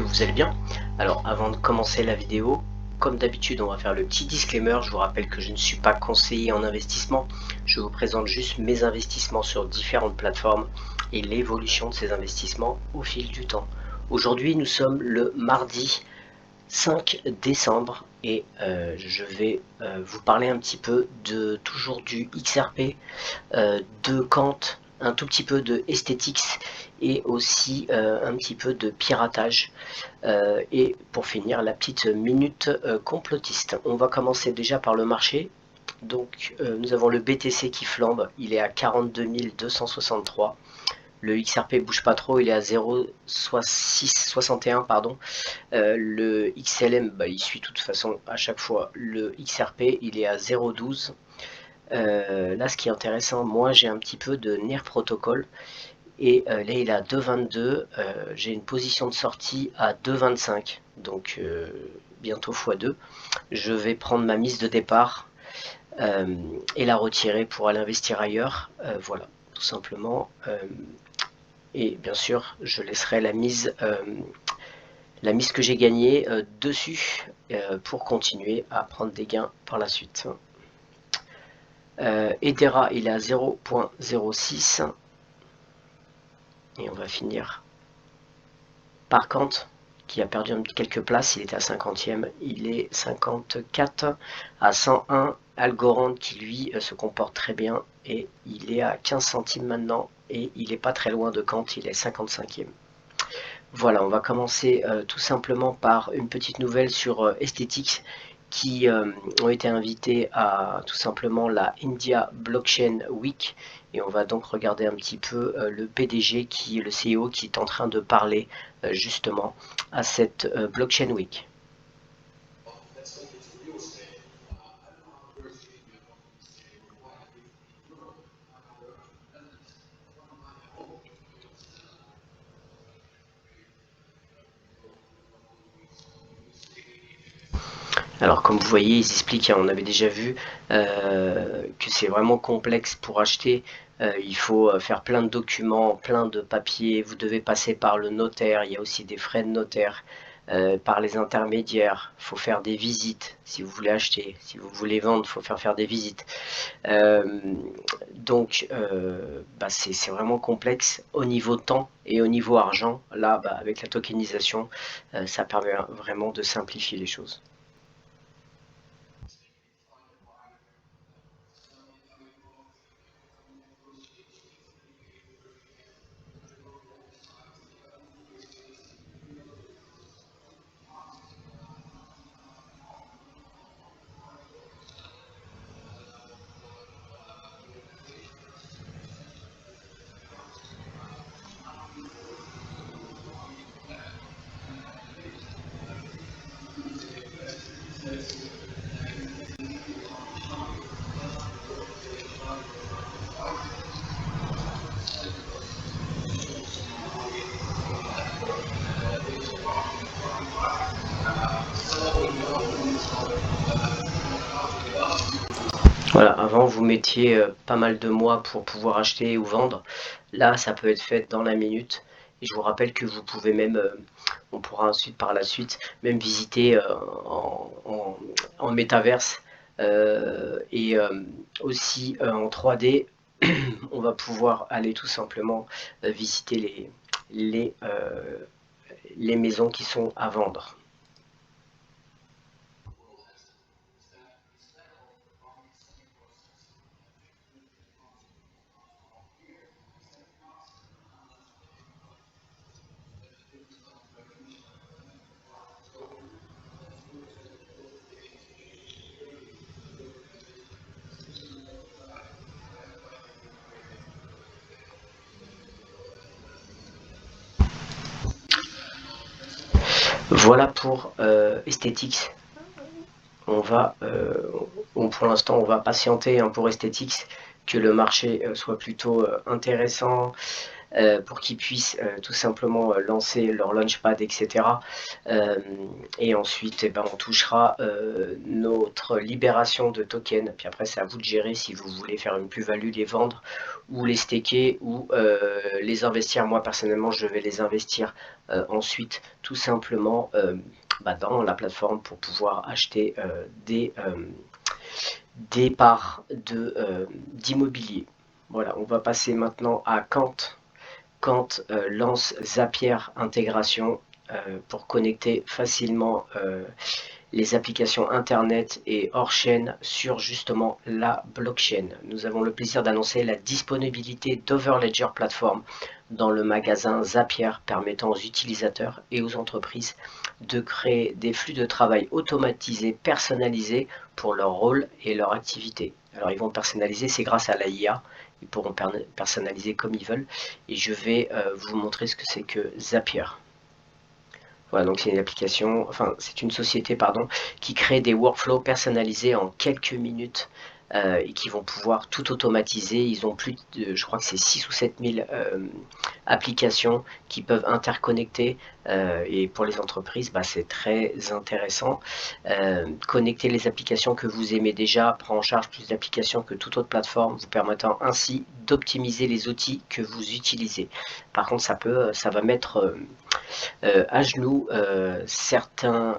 que vous allez bien. Alors avant de commencer la vidéo, comme d'habitude on va faire le petit disclaimer. Je vous rappelle que je ne suis pas conseiller en investissement, je vous présente juste mes investissements sur différentes plateformes et l'évolution de ces investissements au fil du temps. Aujourd'hui nous sommes le mardi 5 décembre et je vais vous parler un petit peu de toujours du XRP, de Kant, un tout petit peu de Esthetix et aussi un petit peu de piratage. Et pour finir, la petite minute complotiste. On va commencer déjà par le marché. Donc nous avons le BTC qui flambe, il est à 42 263. Le XRP bouge pas trop, il est à 0,661 pardon. Le XLM, bah, il suit de toute façon à chaque fois le XRP, il est à 0,12. Là ce qui est intéressant, moi j'ai un petit peu de NER protocole et là il est à 2,22. J'ai une position de sortie à 2,25, donc bientôt x2. Je vais prendre ma mise de départ et la retirer pour aller investir ailleurs. Voilà, tout simplement. Et bien sûr je laisserai la mise que j'ai gagnée dessus pour continuer à prendre des gains par la suite. Ethera il est à 0,06 et on va finir par Kant qui a perdu quelques places. Il était à 50e, il est 54 à 101. Algorand qui lui se comporte très bien et il est à 15 centimes maintenant et il n'est pas très loin de Kant, il est 55e. Voilà, on va commencer tout simplement par une petite nouvelle sur Esthetix qui ont été invités à tout simplement la India Blockchain Week et on va donc regarder un petit peu le PDG, le CEO qui est en train de parler justement à cette Blockchain Week. Alors comme vous voyez, ils expliquent, on avait déjà vu que c'est vraiment complexe pour acheter. Il faut faire plein de documents, plein de papiers, vous devez passer par le notaire, il y a aussi des frais de notaire, par les intermédiaires, il faut faire des visites si vous voulez acheter, si vous voulez vendre, il faut faire des visites. Donc c'est vraiment complexe au niveau temps et au niveau argent. Là, avec la tokenisation, ça permet vraiment de simplifier les choses. Voilà, avant vous mettiez pas mal de mois pour pouvoir acheter ou vendre. Là, ça peut être fait dans la minute. Et je vous rappelle que vous pouvez même, on pourra ensuite par la suite même visiter en métaverse et aussi en 3D. On va pouvoir aller tout simplement visiter les maisons qui sont à vendre. Voilà pour Esthetix. Pour l'instant on va patienter pour Esthetix, que le marché soit plutôt intéressant. pour qu'ils puissent tout simplement lancer leur Launchpad, etc. Et ensuite, eh ben, on touchera notre libération de tokens. Puis après, c'est à vous de gérer si vous voulez faire une plus-value, les vendre ou les staker ou les investir. Moi, personnellement, je vais les investir ensuite tout simplement dans la plateforme pour pouvoir acheter des parts d'immobilier. Voilà, on va passer maintenant à Kant. Kant lance Zapier intégration pour connecter facilement les applications internet et hors chaîne sur justement la blockchain. Nous avons le plaisir d'annoncer la disponibilité d'Overledger Platform dans le magasin Zapier, permettant aux utilisateurs et aux entreprises de créer des flux de travail automatisés, personnalisés pour leur rôle et leur activité. Alors ils vont personnaliser, c'est grâce à la IA, ils pourront personnaliser comme ils veulent, et je vais vous montrer ce que c'est que Zapier. Voilà, donc c'est une application, enfin c'est une société, pardon, qui crée des workflows personnalisés en quelques minutes et qui vont pouvoir tout automatiser. Ils ont plus de, je crois que c'est 6 ou 7 000 applications qui peuvent interconnecter et pour les entreprises, c'est très intéressant. Connecter les applications que vous aimez déjà prend en charge plus d'applications que toute autre plateforme, vous permettant ainsi d'optimiser les outils que vous utilisez. Par contre, ça va mettre à genoux certains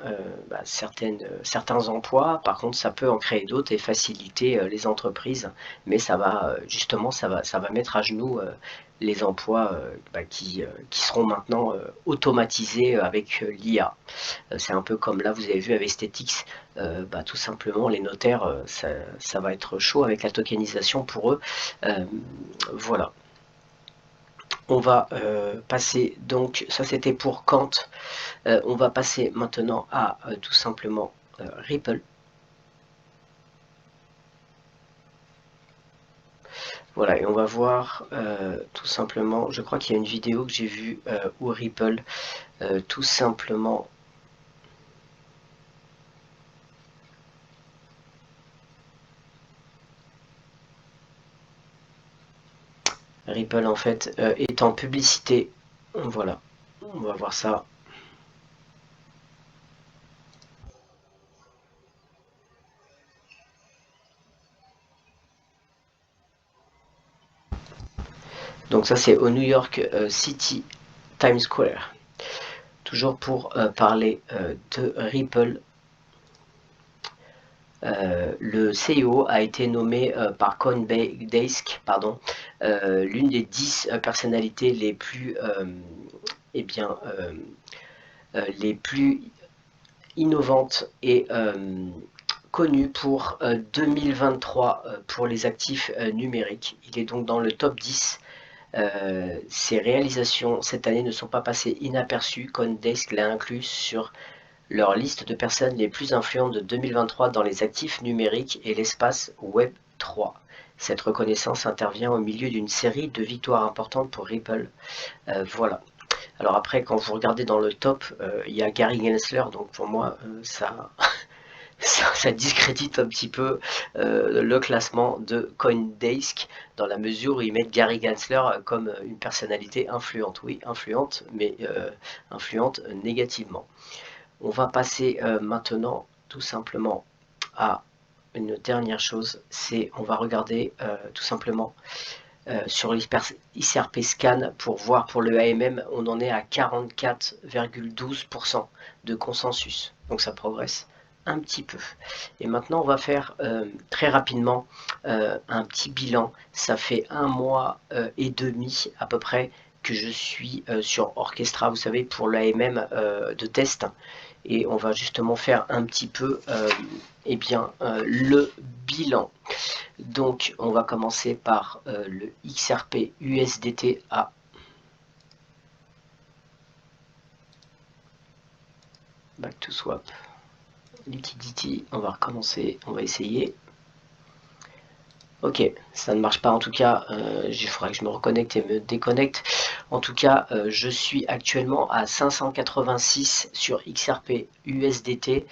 emplois. Par contre, ça peut en créer d'autres et faciliter les entreprises, mais ça va justement ça va mettre à genoux les emplois qui seront maintenant automatisés avec l'IA. C'est un peu comme là vous avez vu avec Statix, tout simplement les notaires, ça va être chaud avec la tokenisation pour eux. Voilà. On va passer, donc ça c'était pour Kant, on va passer maintenant à tout simplement Ripple. Voilà, et on va voir tout simplement, je crois qu'il y a une vidéo que j'ai vue où Ripple tout simplement Ripple en fait est en publicité. Voilà, on va voir ça. Donc ça c'est au New York City Times Square. Toujours pour parler de Ripple. Le CEO a été nommé par CoinDesk, l'une des 10 personnalités les plus, les plus innovantes et connues pour 2023 pour les actifs numériques. Il est donc dans le top 10. Ses réalisations cette année ne sont pas passées inaperçues. CoinDesk l'a inclus sur leur liste de personnes les plus influentes de 2023 dans les actifs numériques et l'espace Web 3. Cette reconnaissance intervient au milieu d'une série de victoires importantes pour Ripple. Voilà. Alors après, quand vous regardez dans le top, il y a Gary Gensler, donc pour moi, ça discrédite un petit peu le classement de CoinDesk dans la mesure où ils mettent Gary Gensler comme une personnalité influente. Oui, influente, mais influente négativement. On va passer maintenant tout simplement à une dernière chose, c'est on va regarder tout simplement sur l'XRP Scan pour voir pour le AMM, on en est à 44,12% de consensus, donc ça progresse un petit peu. Et maintenant on va faire très rapidement un petit bilan. Ça fait 1 mois et demi à peu près que je suis sur Orchestra, vous savez, pour l'AMM de test. Et on va justement faire un petit peu le bilan. Donc on va commencer par le XRP USDT à back to swap liquidity. On va recommencer, on va essayer. Ok, ça ne marche pas en tout cas, il faudrait que je me reconnecte et me déconnecte. En tout cas, je suis actuellement à 586 sur XRP USDT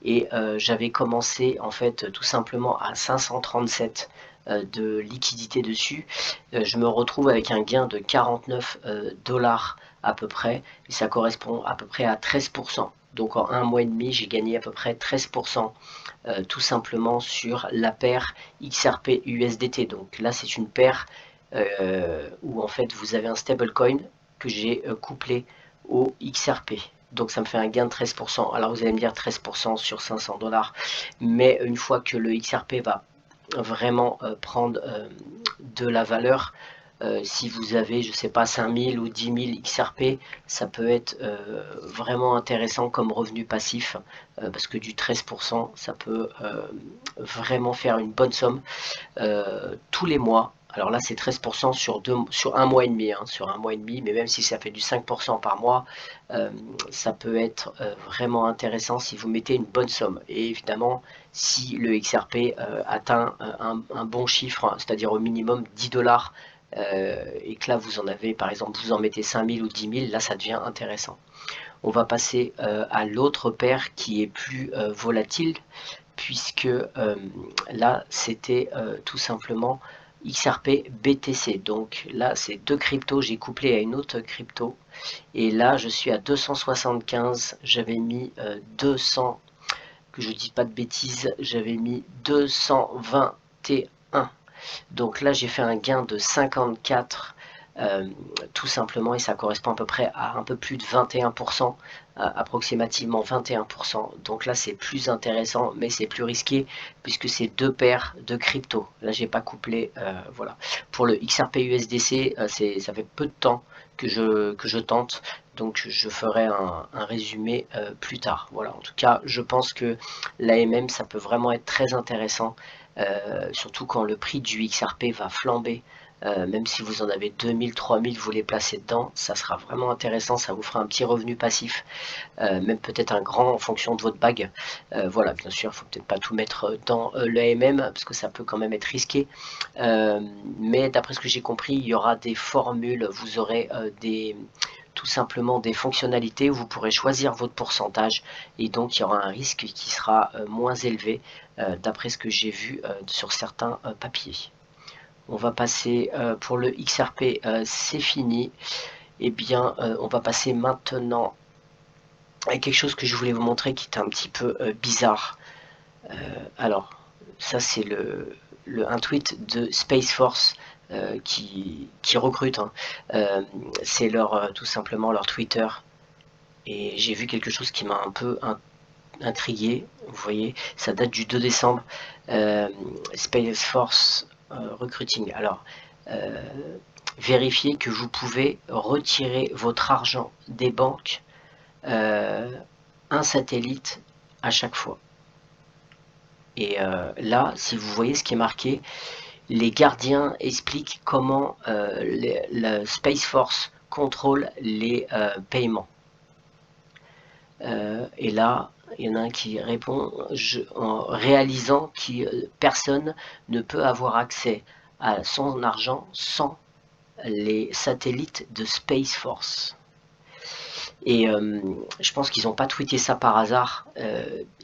et j'avais commencé en fait tout simplement à 537 de liquidité dessus, je me retrouve avec un gain de 49 dollars à peu près, et ça correspond à peu près à 13%. Donc en un mois et demi, j'ai gagné à peu près 13%, tout simplement sur la paire XRP USDT. Donc là, c'est une paire où en fait vous avez un stablecoin que j'ai couplé au XRP. Donc ça me fait un gain de 13%. Alors vous allez me dire 13% sur 500 dollars, mais une fois que le XRP va vraiment prendre de la valeur, si vous avez, je sais pas, 5000 ou 10 000 XRP, ça peut être vraiment intéressant comme revenu passif, parce que du 13%, ça peut vraiment faire une bonne somme tous les mois. Alors là, c'est 13% sur un mois et demi, hein, sur un mois et demi, mais même si ça fait du 5% par mois, ça peut être vraiment intéressant si vous mettez une bonne somme. Et évidemment, si le XRP atteint un bon chiffre, c'est-à-dire au minimum 10 dollars, et que là vous en avez, par exemple, vous en mettez 5000 ou 10 000, là ça devient intéressant. On va passer à l'autre paire qui est plus volatile, puisque là c'était tout simplement XRP BTC. Donc là c'est deux cryptos, j'ai couplé à une autre crypto, et là je suis à 275, j'avais mis 200, que je dis pas de bêtises, j'avais mis 221. Donc là j'ai fait un gain de 54, tout simplement, et ça correspond à peu près à un peu plus de 21%, approximativement 21%. Donc là c'est plus intéressant, mais c'est plus risqué puisque c'est deux paires de crypto. Là j'ai pas couplé, voilà. Pour le XRP USDC, ça fait peu de temps que je tente, donc je ferai un résumé plus tard. Voilà, en tout cas je pense que l'AMM ça peut vraiment être très intéressant, surtout quand le prix du XRP va flamber. Même si vous en avez 2000, 3000, vous les placez dedans, ça sera vraiment intéressant, ça vous fera un petit revenu passif, même peut-être un grand en fonction de votre bague. Voilà, bien sûr, il ne faut peut-être pas tout mettre dans l'AMM, parce que ça peut quand même être risqué. Mais d'après ce que j'ai compris, il y aura des formules, vous aurez tout simplement des fonctionnalités où vous pourrez choisir votre pourcentage, et donc il y aura un risque qui sera moins élevé, d'après ce que j'ai vu sur certains papiers. On va passer pour le XRP, c'est fini. Et bien, on va passer maintenant à quelque chose que je voulais vous montrer qui est un petit peu bizarre. Alors, ça c'est un tweet de Space Force qui recrute, hein. C'est tout simplement leur Twitter. Et j'ai vu quelque chose qui m'a un peu intrigué. Vous voyez, ça date du 2 décembre. Space Force Recruiting. Alors, vérifiez que vous pouvez retirer votre argent des banques un satellite à chaque fois. Et là, si vous voyez ce qui est marqué, les gardiens expliquent comment la Space Force contrôle les paiements. Et là, il y en a un qui répond en réalisant que personne ne peut avoir accès à son argent sans les satellites de Space Force. Et je pense qu'ils n'ont pas tweeté ça par hasard.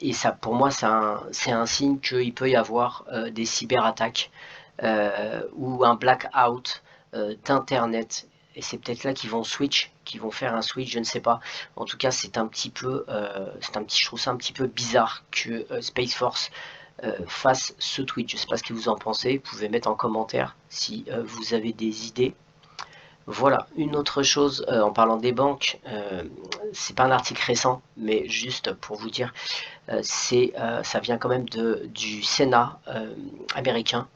Et ça, pour moi, c'est un signe qu'il peut y avoir des cyberattaques ou un blackout d'internet. Et c'est peut-être là qu'ils vont faire un switch, je ne sais pas. En tout cas, c'est un petit peu, je trouve ça un petit peu bizarre que Space Force fasse ce tweet. Je ne sais pas ce que vous en pensez. Vous pouvez mettre en commentaire si vous avez des idées. Voilà, une autre chose, en parlant des banques, c'est pas un article récent, mais juste pour vous dire, ça vient quand même du Sénat américain.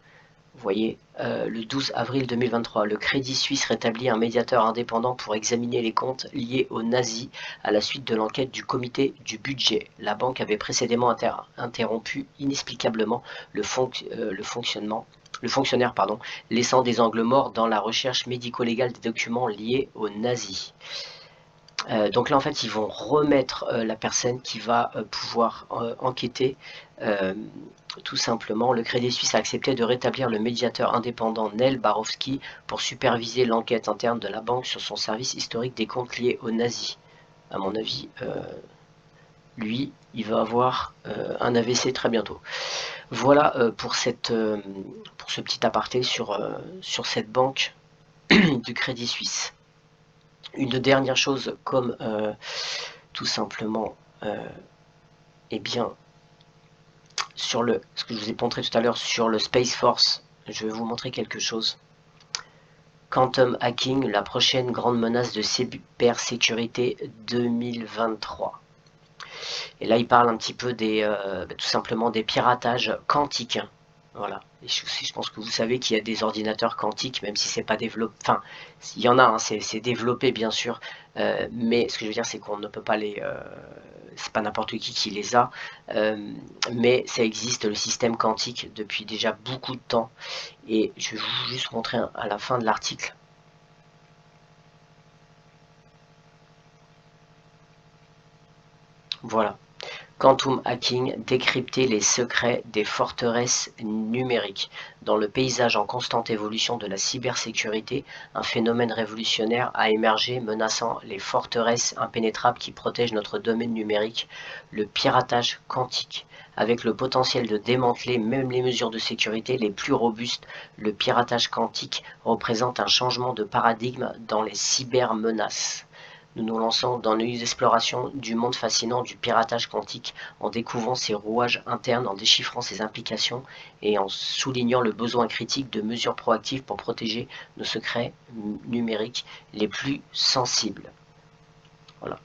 Vous voyez, le 12 avril 2023, le Crédit Suisse rétablit un médiateur indépendant pour examiner les comptes liés aux nazis à la suite de l'enquête du comité du budget. La banque avait précédemment interrompu inexplicablement le fonctionnaire, laissant des angles morts dans la recherche médico-légale des documents liés aux nazis. Donc là, en fait, ils vont remettre la personne qui va pouvoir enquêter. Tout simplement, le Crédit Suisse a accepté de rétablir le médiateur indépendant Nel Barofsky pour superviser l'enquête interne de la banque sur son service historique des comptes liés aux nazis. À mon avis, lui, il va avoir un AVC très bientôt. Voilà pour ce petit aparté sur cette banque du Crédit Suisse. Une dernière chose, comme tout simplement, eh bien, sur ce que je vous ai montré tout à l'heure sur le Space Force, je vais vous montrer quelque chose. Quantum hacking, la prochaine grande menace de cybersécurité 2023. Et là, il parle un petit peu tout simplement des piratages quantiques. Voilà. Et je pense que vous savez qu'il y a des ordinateurs quantiques, même si c'est pas développé. Enfin, il y en a, hein, c'est développé bien sûr, mais ce que je veux dire, c'est qu'on ne peut pas c'est pas n'importe qui les a, mais ça existe le système quantique depuis déjà beaucoup de temps. Et je vais vous juste montrer à la fin de l'article. Voilà. Quantum hacking, décrypter les secrets des forteresses numériques. Dans le paysage en constante évolution de la cybersécurité, un phénomène révolutionnaire a émergé menaçant les forteresses impénétrables qui protègent notre domaine numérique, le piratage quantique. Avec le potentiel de démanteler même les mesures de sécurité les plus robustes, le piratage quantique représente un changement de paradigme dans les cybermenaces. Nous nous lançons dans une exploration du monde fascinant du piratage quantique en découvrant ses rouages internes, en déchiffrant ses implications et en soulignant le besoin critique de mesures proactives pour protéger nos secrets numériques les plus sensibles. Voilà.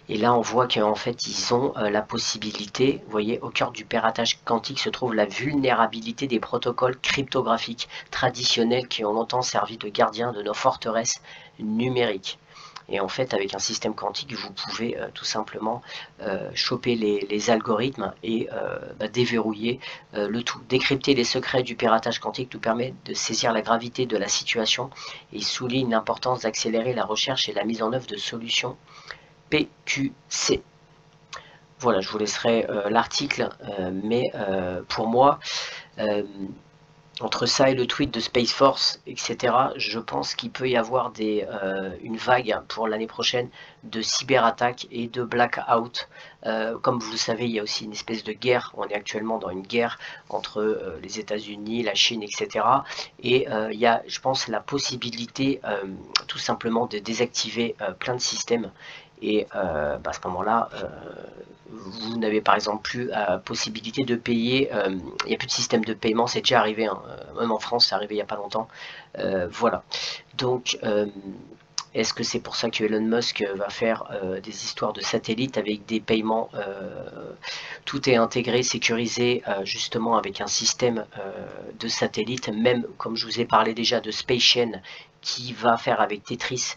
Et là, on voit qu'en fait, ils ont la possibilité, vous voyez, au cœur du piratage quantique se trouve la vulnérabilité des protocoles cryptographiques traditionnels qui ont longtemps servi de gardiens de nos forteresses numériques. Et en fait, avec un système quantique, vous pouvez tout simplement choper les algorithmes et déverrouiller le tout. Décrypter les secrets du piratage quantique nous permet de saisir la gravité de la situation et souligne l'importance d'accélérer la recherche et la mise en œuvre de solutions PQC. Voilà, je vous laisserai l'article, mais pour moi, entre ça et le tweet de Space Force, etc., je pense qu'il peut y avoir une vague pour l'année prochaine de cyberattaques et de blackout. Comme vous le savez, il y a aussi une espèce de guerre. On est actuellement dans une guerre entre les États-Unis, la Chine, etc. Et il y a, je pense, la possibilité tout simplement de désactiver plein de systèmes. Et à ce moment-là, vous n'avez par exemple plus la possibilité de payer, il n'y a plus de système de paiement, c'est déjà arrivé, hein, même en France, c'est arrivé il n'y a pas longtemps. Voilà. Donc, est-ce que c'est pour ça que Elon Musk va faire des histoires de satellites avec des paiements tout est intégré, sécurisé, justement avec un système de satellites, même comme je vous ai parlé déjà de SpaceChain, qui va faire avec Tethys,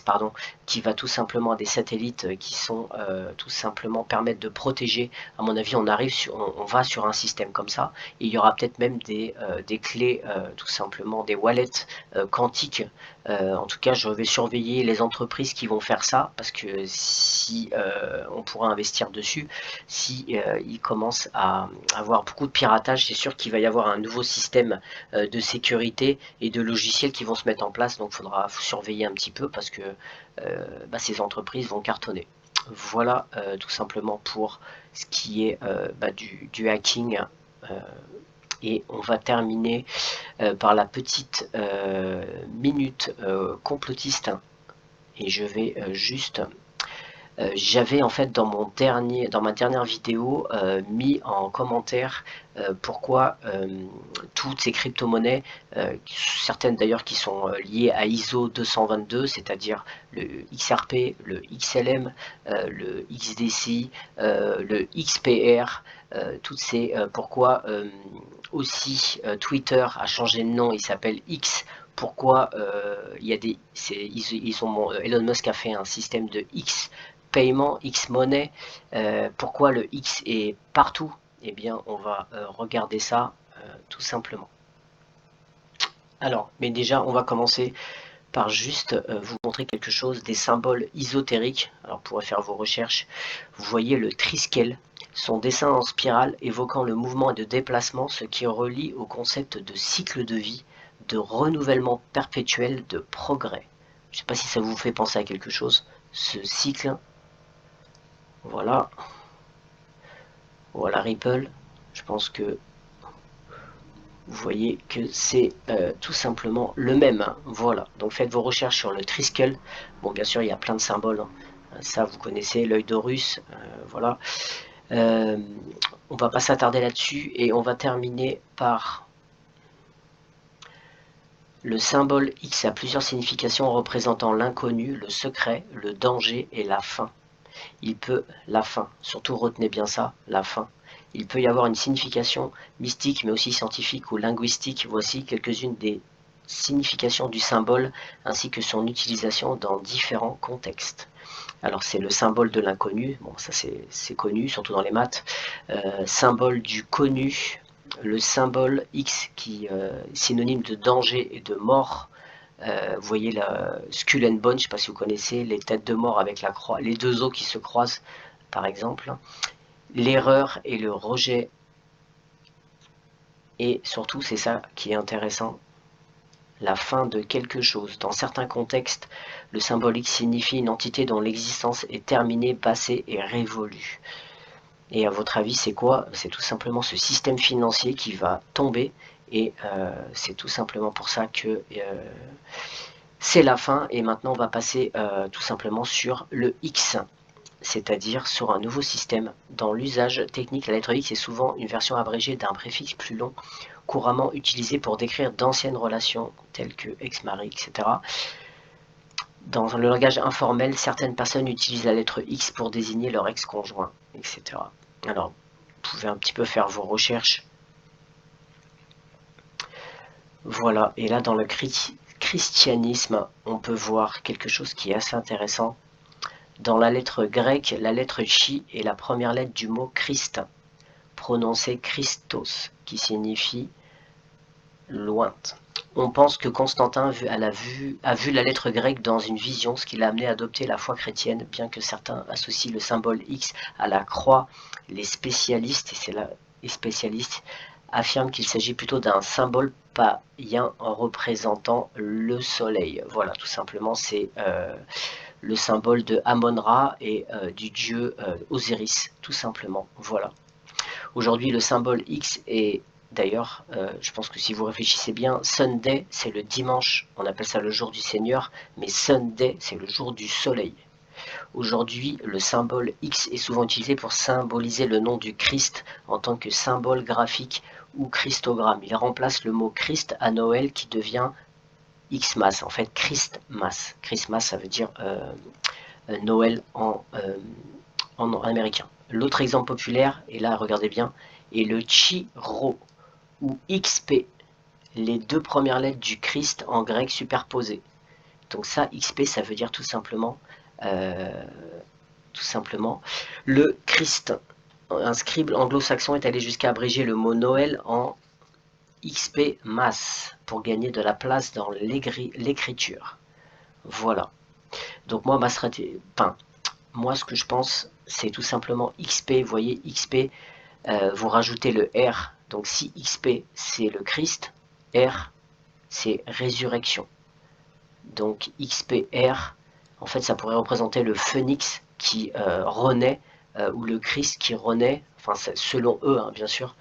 pardon, qui va tout simplement des satellites qui sont tout simplement permettre de protéger. À mon avis, on va sur un système comme ça, et il y aura peut-être même des clés, tout simplement des wallets quantiques. En tout cas, je vais surveiller les entreprises qui vont faire ça, parce que si on pourra investir dessus, si il commence à avoir beaucoup de piratage, c'est sûr qu'il va y avoir un nouveau système de sécurité et de logiciels qui vont se mettre en place, donc il faudra surveiller un petit peu parce que ces entreprises vont cartonner. Voilà tout simplement pour ce qui est du hacking. Et on va terminer par la petite minute complotiste. Et je vais juste j'avais en fait dans ma dernière vidéo mis en commentaire pourquoi toutes ces crypto-monnaies, certaines d'ailleurs qui sont liées à ISO 222, c'est-à-dire le XRP, le XLM, le XDC, le XPR, toutes ces pourquoi aussi Twitter a changé de nom, il s'appelle X. Pourquoi il y a Elon Musk a fait un système de X paiement, X monnaie, pourquoi le X est partout? Eh bien, on va regarder ça tout simplement. Alors, mais déjà, on va commencer par juste vous montrer quelque chose, des symboles ésotériques. Alors, pour faire vos recherches, vous voyez le triskel, son dessin en spirale évoquant le mouvement et de déplacement, ce qui relie au concept de cycle de vie, de renouvellement perpétuel, de progrès. Je ne sais pas si ça vous fait penser à quelque chose, ce cycle. Voilà. Voilà Ripple. Je pense que vous voyez que c'est tout simplement le même, hein. Voilà, donc faites vos recherches sur le Triskel. Bon, bien sûr, il y a plein de symboles, hein. Ça, vous connaissez, l'œil d'Horus, voilà. On va pas s'attarder là-dessus et on va terminer par le symbole X a plusieurs significations représentant l'inconnu, le secret, le danger et la fin. La fin, surtout retenez bien ça, la fin. Il peut y avoir une signification mystique mais aussi scientifique ou linguistique. Voici quelques-unes des significations du symbole ainsi que son utilisation dans différents contextes. Alors c'est le symbole de l'inconnu, bon ça c'est connu, surtout dans les maths. Symbole du connu, le symbole X qui est synonyme de danger et de mort. Vous voyez la Skull and Bone, je ne sais pas si vous connaissez, les têtes de mort avec la croix, les deux os qui se croisent par exemple. L'erreur et le rejet. Et surtout, c'est ça qui est intéressant, la fin de quelque chose. Dans certains contextes, le symbole X signifie une entité dont l'existence est terminée, passée et révolue. Et à votre avis, c'est quoi? C'est tout simplement ce système financier qui va tomber. Et c'est tout simplement pour ça que c'est la fin. Et maintenant, on va passer tout simplement sur le X, c'est-à-dire sur un nouveau système. Dans l'usage technique, la lettre X est souvent une version abrégée d'un préfixe plus long, couramment utilisé pour décrire d'anciennes relations telles que ex-mari, etc. Dans le langage informel, certaines personnes utilisent la lettre X pour désigner leur ex-conjoint, etc. Alors, vous pouvez un petit peu faire vos recherches. Voilà, et là dans le christianisme, on peut voir quelque chose qui est assez intéressant. Dans la lettre grecque, la lettre Chi est la première lettre du mot Christ, prononcé Christos, qui signifie loin. On pense que Constantin a vu la lettre grecque dans une vision, ce qui l'a amené à adopter la foi chrétienne, bien que certains associent le symbole X à la croix. Les spécialistes, affirment qu'il s'agit plutôt d'un symbole païen représentant le soleil. Voilà, tout simplement, c'est le symbole de Amon-Ra et du dieu Osiris, tout simplement. Voilà. Aujourd'hui, le symbole X est d'ailleurs, je pense que si vous réfléchissez bien, Sunday, c'est le dimanche, on appelle ça le jour du Seigneur, mais Sunday, c'est le jour du soleil. Aujourd'hui, le symbole X est souvent utilisé pour symboliser le nom du Christ en tant que symbole graphique ou christogramme. Il remplace le mot Christ à Noël qui devient Xmas, en fait Christmas. Christmas, ça veut dire Noël en américain. L'autre exemple populaire, et là regardez bien, est le Chi-Rho ou XP, les deux premières lettres du Christ en grec superposées. Donc ça, XP, ça veut dire tout simplement le Christ. Un scribe anglo-saxon est allé jusqu'à abréger le mot Noël en XP Mass pour gagner de la place dans l'écriture. Voilà. Donc moi, ma stratégie, moi ce que je pense, c'est tout simplement XP. Vous voyez, XP, vous rajoutez le R. Donc si XP, c'est le Christ, R, c'est résurrection. Donc XPR, en fait, ça pourrait représenter le phénix qui renaît, ou le Christ qui renaît, enfin, selon eux, hein, bien sûr.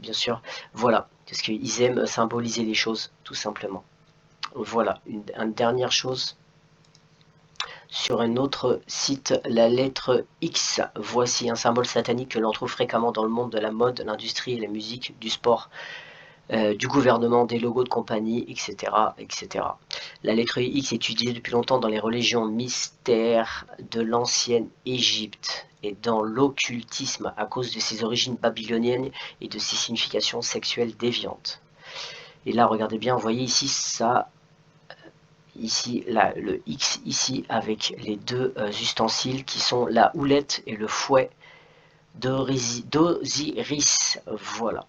Bien sûr, voilà, parce qu'ils aiment symboliser les choses, tout simplement. Voilà, une dernière chose. Sur un autre site, la lettre X. Voici un symbole satanique que l'on trouve fréquemment dans le monde de la mode, l'industrie, la musique, du sport, du gouvernement, des logos de compagnie, etc., etc. La lettre X est utilisée depuis longtemps dans les religions mystères de l'ancienne Égypte et dans l'occultisme à cause de ses origines babyloniennes et de ses significations sexuelles déviantes. Et là, regardez bien, vous voyez ici ça, ici là, le X ici avec les deux ustensiles qui sont la houlette et le fouet d'Osiris. Voilà.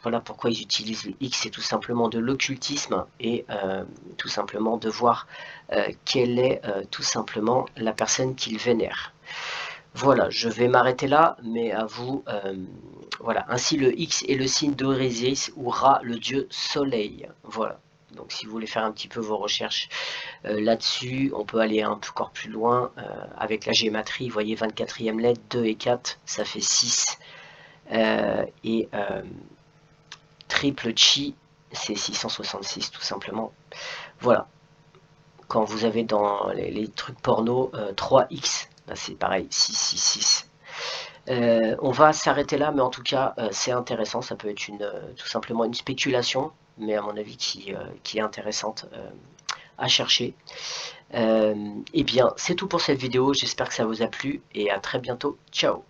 Voilà pourquoi ils utilisent le X, c'est tout simplement de l'occultisme et tout simplement de voir quelle est tout simplement la personne qu'ils vénèrent. Voilà, je vais m'arrêter là, mais à vous, voilà. Ainsi le X est le signe d'Osiris ou Ra, le dieu soleil. Voilà, Donc si vous voulez faire un petit peu vos recherches là-dessus, on peut aller encore plus loin avec la gématrie. Vous voyez, 24e lettre, 2 et 4, ça fait 6. Et triple chi, c'est 666 tout simplement. Voilà. Quand vous avez dans les trucs porno 3x, c'est pareil, 666. On va s'arrêter là, mais en tout cas, c'est intéressant. Ça peut être tout simplement une spéculation, mais à mon avis qui est intéressante à chercher. Eh bien, c'est tout pour cette vidéo. J'espère que ça vous a plu et à très bientôt. Ciao!